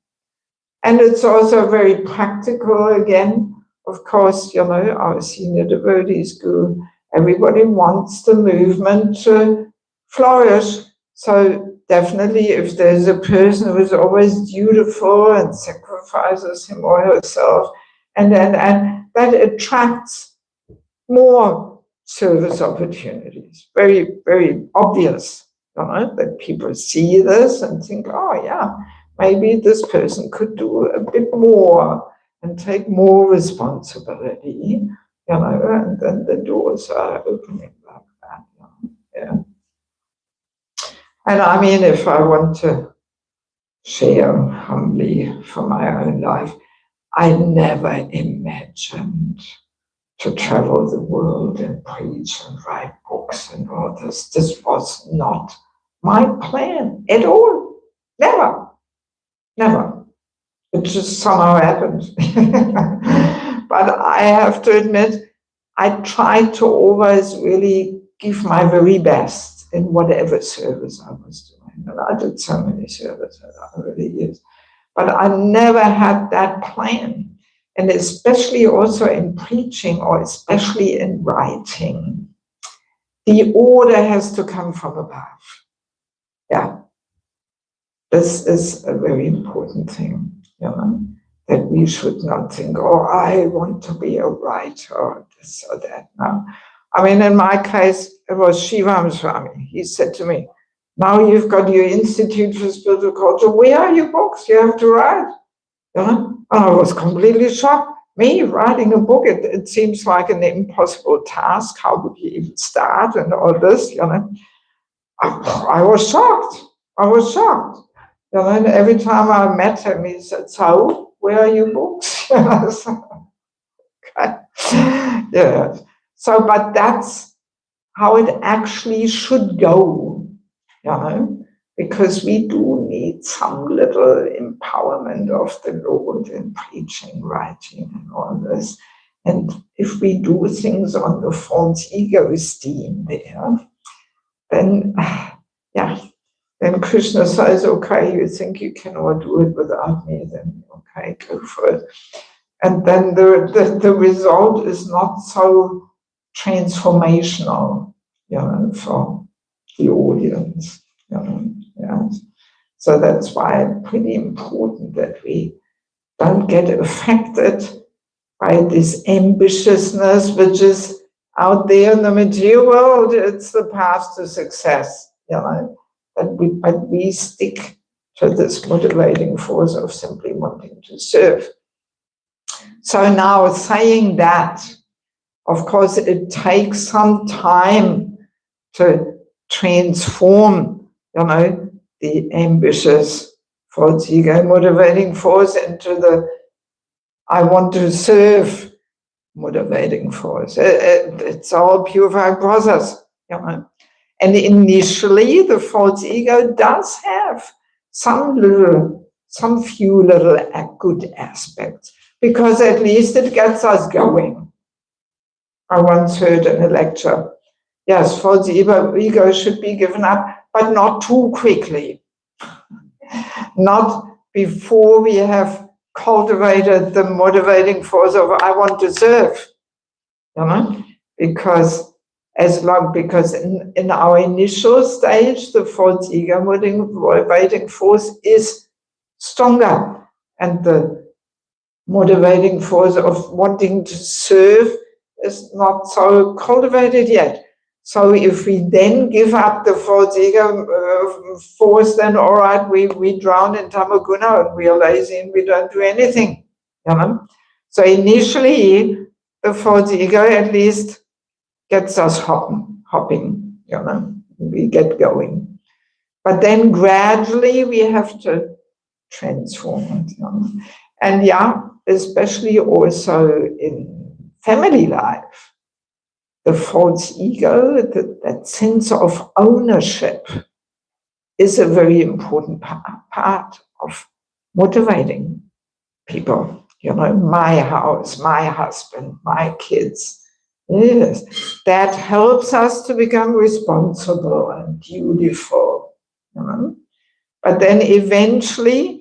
And it's also very practical again. Of course, our senior devotees guru, everybody wants the movement to flourish. So definitely if there's a person who is always dutiful and sacrifices him or herself, and that attracts more service opportunities. Very, very obvious, that people see this and think, oh yeah, maybe this person could do a bit more and take more responsibility, and then the doors are opening like that. Yeah. And I mean, if I want to share humbly from my own life, I never imagined to travel the world and preach and write books and all this. This was not my plan at all. Never. It just somehow happened. But I have to admit, I tried to always really give my very best in whatever service I was doing. And I did so many services over the years. But I never had that plan. And especially also in preaching or especially in writing, the order has to come from above. Yeah. This is a very important thing. that we should not think, oh, I want to be a writer or this or that. No. I mean, in my case, it was Shivam Swami. He said to me, now you've got your Institute for Spiritual Culture. Where are your books? You have to write. You know? And I was completely shocked. Me writing a book, it seems like an impossible task. How would you even start and all this, you know? I was shocked. I was shocked. You know, and every time I met him, he said, so, where are your books? Okay. Yeah. So, but that's how it actually should go, you know, because we do need some little empowerment of the Lord in preaching, writing, and all this. And if we do things on the false ego esteem there, then, yeah, then Krishna says, okay, you think you cannot do it without me, then okay, go for it. And then the result is not so transformational, you know, for the audience, you know. Yeah. So that's why it's pretty important that we don't get affected by this ambitiousness which is out there in the material world. It's the path to success, you know. But we stick to this motivating force of simply wanting to serve. So now, saying that, of course, it takes some time to transform, you know, the ambitious false ego motivating force into the I want to serve motivating force. It's all purified process, you know. And initially, the false ego does have some few little good aspects, because at least it gets us going. I once heard in a lecture, yes, false ego should be given up, but not too quickly. Not before we have cultivated the motivating force of I want to serve, you know, because in our initial stage, the false ego motivating force is stronger, and the motivating force of wanting to serve is not so cultivated yet. So if we then give up the false ego force, then all right, we drown in tamaguna and we are lazy and we don't do anything, you know. So initially, the false ego at least gets us hopping, you know, we get going. But then gradually we have to transform it, you know. And yeah, especially also in family life, the false ego, that sense of ownership, is a very important part of motivating people. You know, my house, my husband, my kids. Yes, that helps us to become responsible and dutiful. You know? But then eventually,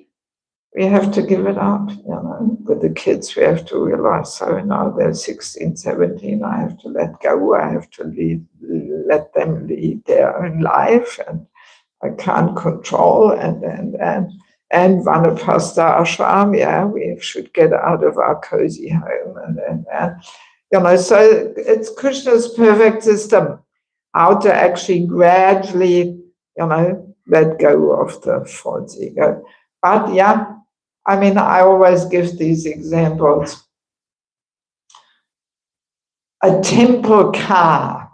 we have to give it up, you know. With the kids, we have to realize, so now they're 16, 17, I have to let go, I have to let them lead their own life, and I can't control, and Vanapasta Ashram, yeah, we should get out of our cozy home, and you know, so it's Krishna's perfect system, how to actually gradually, you know, let go of the false ego. But yeah, I mean, I always give these examples. A temple car,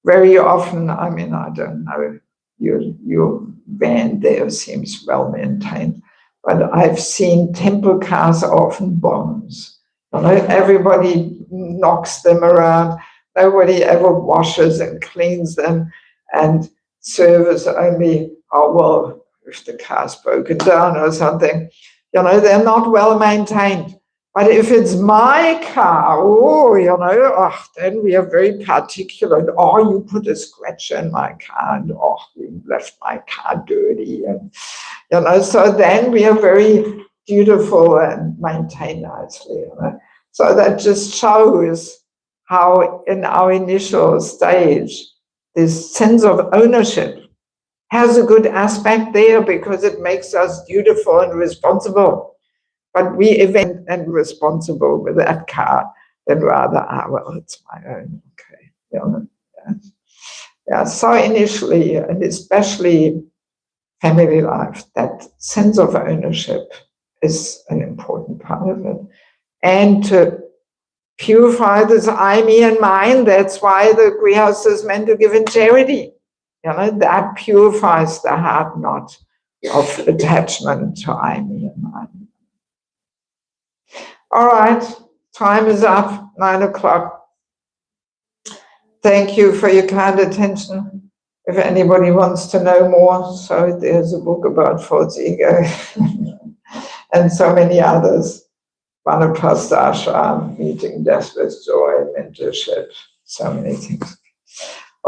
very often, I mean, I don't know, your van there seems well maintained, but I've seen temple cars often bombs. You know, everybody knocks them around, nobody ever washes and cleans them, and service only, oh, well, if the car's broken down or something, you know, they're not well maintained. But if it's my car, oh, you know, oh, then we are very particular. Oh, you put a scratch in my car, and oh, you left my car dirty, and you know, so then we are very dutiful and maintain nicely. You know? So that just shows how in our initial stage, this sense of ownership has a good aspect there because it makes us dutiful and responsible. but we event and responsible with that car than rather, well, it's my own. Okay. Yeah. So initially, and especially family life, that sense of ownership is an important part of it. And to purify this I, me, and mine, that's why the greenhouse is meant to give in charity. That purifies the heart knot of attachment to I, me, and mine. All right, time is up, 9 o'clock. Thank you for your kind attention. If anybody wants to know more, so there's a book about false ego and so many others. Vanaprastha ashram, meeting death with joy, mentorship, so many things.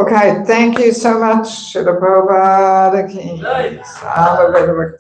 Okay, thank you so much. Srila Prabhupada ki.